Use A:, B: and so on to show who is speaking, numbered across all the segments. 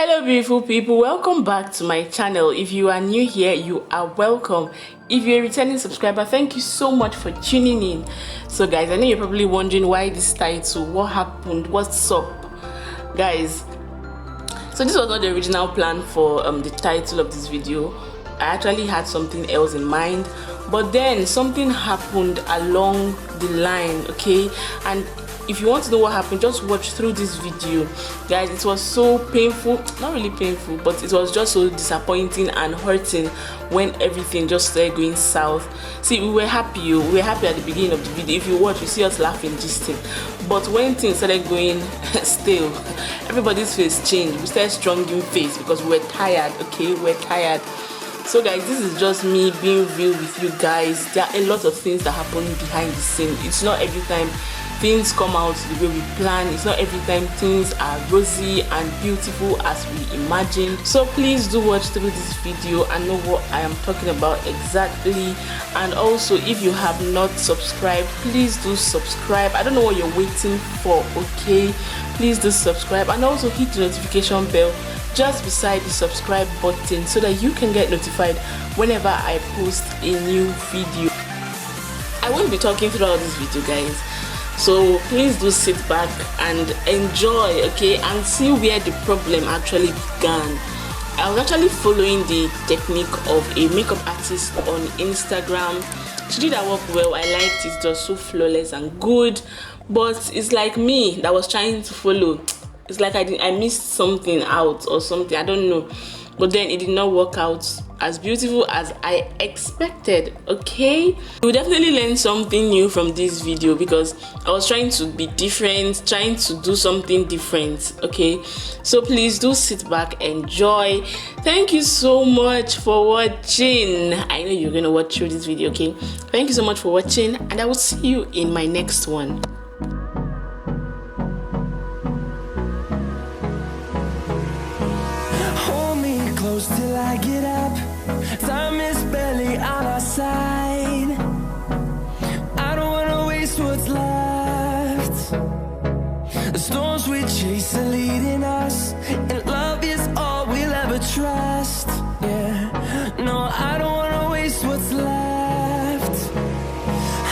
A: Hello beautiful people, welcome back to my channel. If you are new here, you are welcome. If you're a returning subscriber, thank you so much for tuning in. So guys, I know you're probably wondering why this title, what happened, what's up guys. So this was not the original plan for the title of this video. I actually had something else in mind, but then something happened along the line, okay? And if you want to know what happened, just watch through this video guys. It was so painful, not really painful, but it was just so disappointing and hurting when everything just started going south. See, we were happy at the beginning of the video. If you watch, you see us laughing, gisting, but when things started going stale, everybody's face changed. We started stronging face because we were tired, okay? We're tired. So guys, this is just me being real with you guys. There are a lot of things that happen behind the scene. It's not every time things come out the way we plan. It's not every time things are rosy and beautiful as we imagined. So please do watch through this video and know what I am talking about exactly. And also, if you have not subscribed, please do subscribe. I don't know what you're waiting for, okay? Please do subscribe and also hit the notification bell just beside the subscribe button so that you can get notified whenever I post a new video. I won't be talking throughout this video guys, so please do sit back and enjoy, okay, and see where the problem actually began. I was actually following the technique of a makeup artist on Instagram. She did her work well. I liked it. It was so flawless and good, but it's like me that was trying to follow. It's like I missed something out or something, I don't know, but then it did not work out as beautiful as I expected, okay? You'll definitely learn something new from this video because I was trying to be different, trying to do something different, okay? So please do sit back, enjoy. Thank you so much for watching. I know you're gonna watch through this video, okay? Thank you so much for watching, and I will see you in my next one.
B: Close till I get up. Time is barely on our side. I don't wanna waste what's left. The storms we chase are leading us, and love is all we'll ever trust. Yeah, no, I don't wanna waste what's left.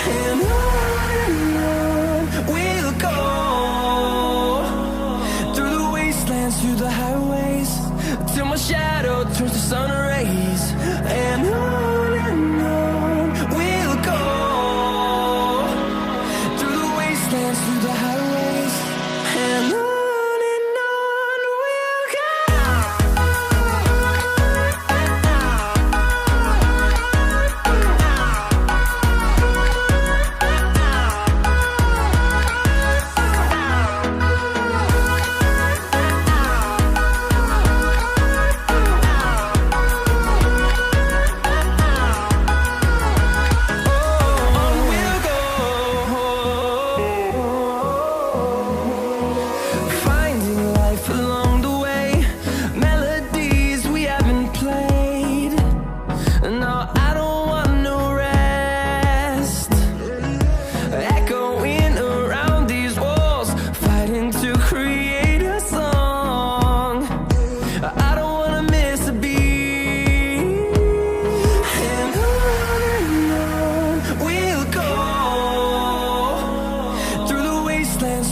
B: And on we'll go, through the wastelands, through the highways, till my shadow turns to sun rays. And on we'll go, through the wastelands, through the highways, and on we'll go.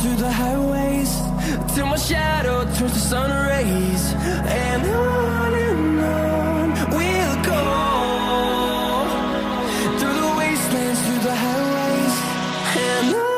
B: Through the highways, till my shadow turns to sun rays. And on we'll go, through the wastelands, through the highways, and on we'll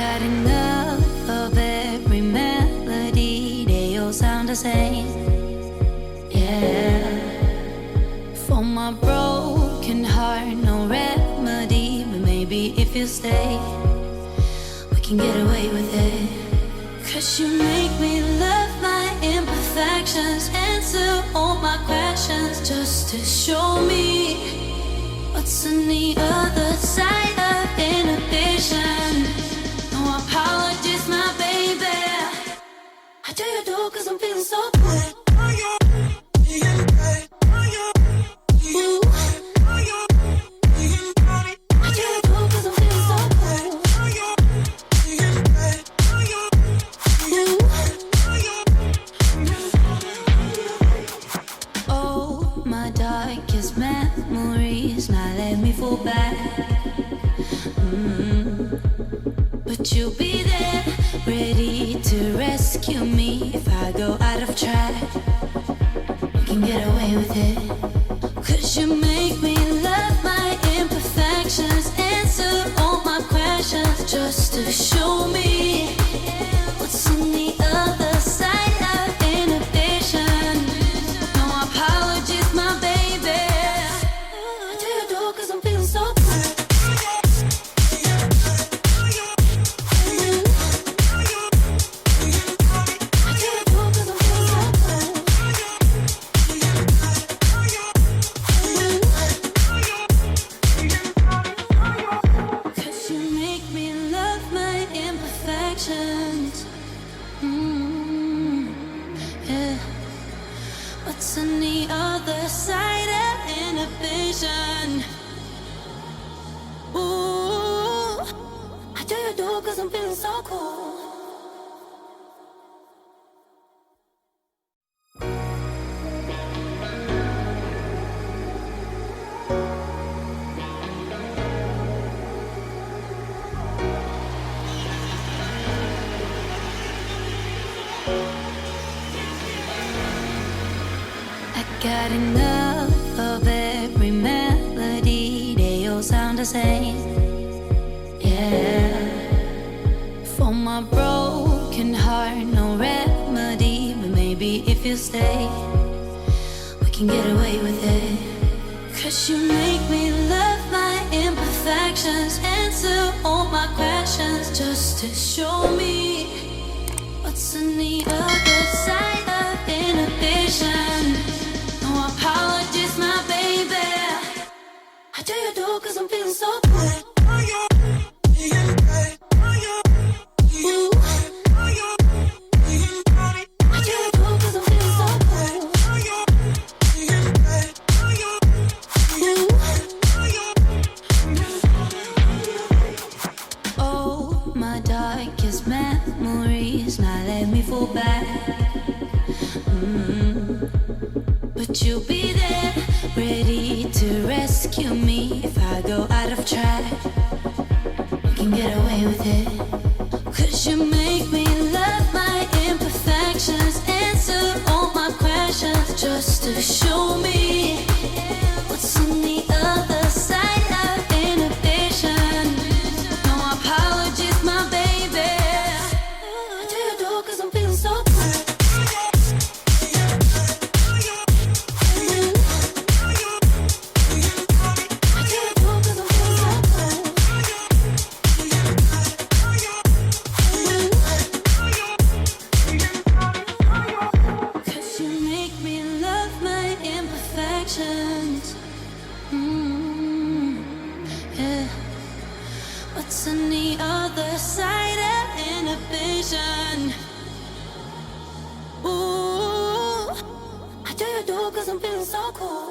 C: got enough of every melody, they all sound the same. Yeah. For my broken heart, no remedy, but maybe if you stay, we can get away with it. 'Cause you make me love my imperfections, answer all my questions, just to show me what's on the other side of inhibition. No apologies, my baby. I do you do 'cause I'm feeling so good. Ooh. I do you do 'cause I'm feeling so good. Ooh. Oh, my darkest memories, now let me fall back. But you'll be there, ready to rescue me if I go out of track. We can get away with it. 'Cause you make me love my imperfections, answer all my questions, just to show me what's on the other side of inhibition. No apologies, my baby. I do you do 'cause I'm feeling so good. What's on the other side of inhibition? Ooh, I do you do 'cause I'm feeling so cool. Got enough of every melody, they all sound the same. Yeah. For my broken heart, no remedy, but maybe if you stay, we can get away with it. 'Cause you make me love my imperfections, answer all my questions, just to show me what's on the other side of inhibition. No apologies, my baby. I do you do 'cause I'm feeling so good. Ooh. I do you do 'cause I'm feeling so good. Ooh. Oh, my darkest memories, now let me fall back. But you'll be there, ready to rescue me if I go out of track. We can get away with it. 'Cause you make me love my imperfections, answer all my questions, just to show me what's on the other side of inhibition. No apologies, my baby. I do you do 'cause I'm feeling so good. Yeah. What's on the other side of inhibition? Ooh, I do you do 'cause I'm feeling so cool.